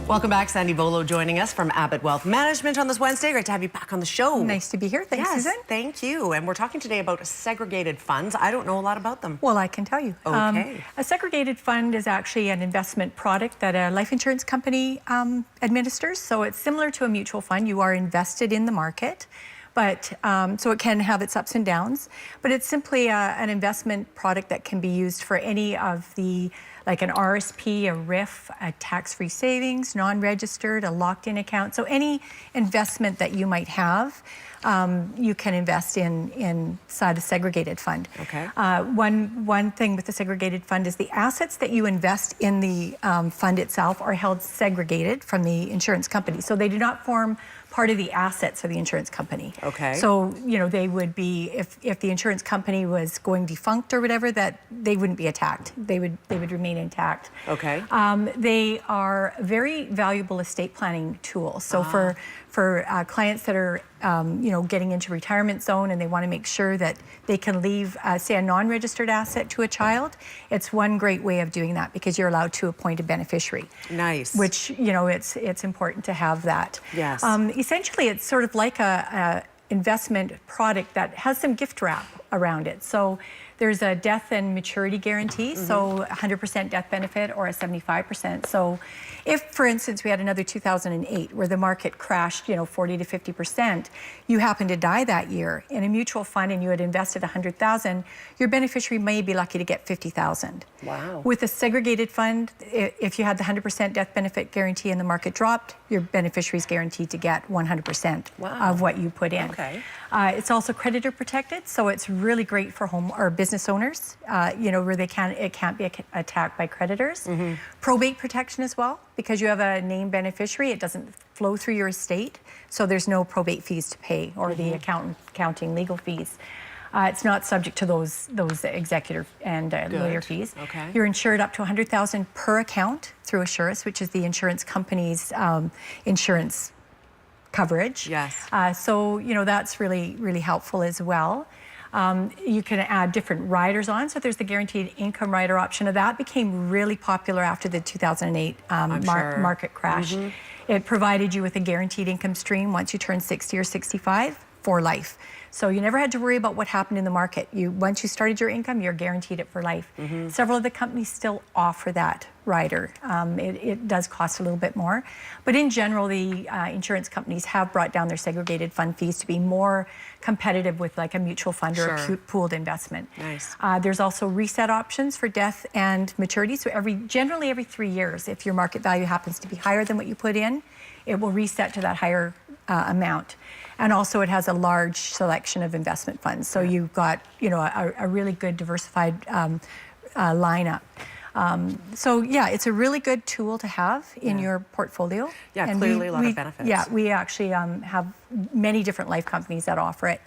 Welcome back, Sandy Bolo joining us from Abbott Wealth Management on this Wednesday. Great to have you back on the show. Nice to be here. Thanks, yes, Susan. Thank you. And we're talking today about segregated funds. I don't know a lot about them. Well, I can tell you. Okay. A segregated fund is actually an investment product that a life insurance company administers. So it's similar to a mutual fund. You are invested in the market, but so it can have its ups and downs. But it's simply an investment product that can be used for any of the, like an RSP, a RIF, a tax-free savings, non-registered, a locked-in account. So any investment that you might have, you can invest inside a segregated fund. Okay. One thing with the segregated fund is the assets that you invest in the fund itself are held segregated from the insurance company. So they do not form part of the assets of the insurance company. Okay. So, you know, they would be, if the insurance company was going defunct or whatever, that they wouldn't be attacked. They would remain intact. Okay. They are a very valuable estate planning tool. So for clients that are, you know, getting into retirement zone and they want to make sure that they can leave, say, a non-registered asset to a child, it's one great way of doing that because you're allowed to appoint a beneficiary. Nice. Which, you know, it's important to have that. Yes. Essentially, it's sort of like a investment product that has some gift wrap around it. So there's a death and maturity guarantee, so 100% death benefit or a 75%. So if, for instance, we had another 2008 where the market crashed, you know, 40 to 50%, you happen to die that year in a mutual fund and you had invested 100,000, your beneficiary may be lucky to get 50,000. Wow. With a segregated fund, if you had the 100% death benefit guarantee and the market dropped, your beneficiary is guaranteed to get 100% of what you put in. Okay. It's also creditor protected, so it's really great for home or business owners, you know, where it can't be attacked by creditors. Probate protection as well, because you have a named beneficiary, it doesn't flow through your estate, so there's no probate fees to pay or the accounting legal fees. It's not subject to those executor and lawyer fees. Okay. You're insured up to 100,000 per account through Assurance, which is the insurance company's insurance coverage. Yes. So, you know, that's really, really helpful as well. You can add different riders on. So there's the guaranteed income rider option. That became really popular after the 2008 market crash. It provided you with a guaranteed income stream once you turn 60 or 65 for life. So you never had to worry about what happened in the market. Once you started your income, you're guaranteed it for life. Several of the companies still offer that rider. It does cost a little bit more. But in general, the insurance companies have brought down their segregated fund fees to be more competitive with like a mutual fund or a pooled investment. Nice. There's also reset options for death and maturity. So generally every 3 years, if your market value happens to be higher than what you put in, it will reset to that higher amount. And also it has a large selection of investment funds. So you've got, you know, a really good diversified lineup. So yeah, it's a really good tool to have in your portfolio. Yeah, and clearly a lot of benefits. Yeah, we actually have many different life companies that offer it.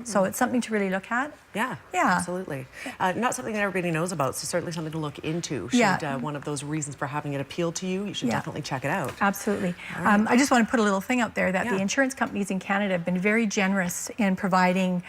So it's something to really look at. Yeah, absolutely. Not something that everybody knows about, so certainly something to look into. Should one of those reasons for having it appeal to you, you should definitely check it out. Absolutely. I just want to put a little thing out there that the insurance companies in Canada have been very generous in providing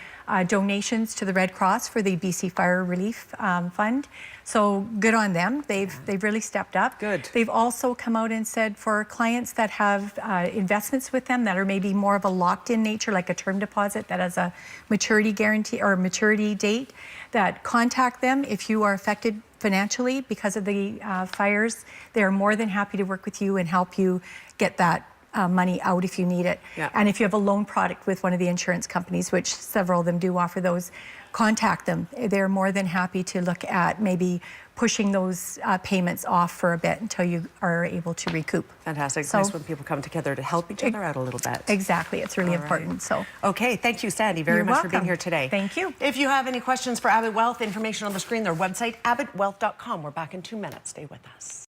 donations to the Red Cross for the BC Fire Relief Fund. So good on them. They've really stepped up. Good. They've also come out and said for clients that have investments with them that are maybe more of a locked-in nature, like a term deposit that has a maturity guarantee or maturity date, that contact them if you are affected financially because of the fires. They're more than happy to work with you and help you get that money out if you need it. And if you have a loan product with one of the insurance companies, which several of them do offer those, contact them. They're more than happy to look at maybe pushing those payments off for a bit until you are able to recoup. Fantastic. It's nice when people come together to help each other out a little bit. Exactly. It's really important. So. Okay. Thank you, Sandy, very much for being here today. Thank you. If you have any questions for Abbott Wealth, information on the screen, their website, abbottwealth.com. We're back in 2 minutes. Stay with us.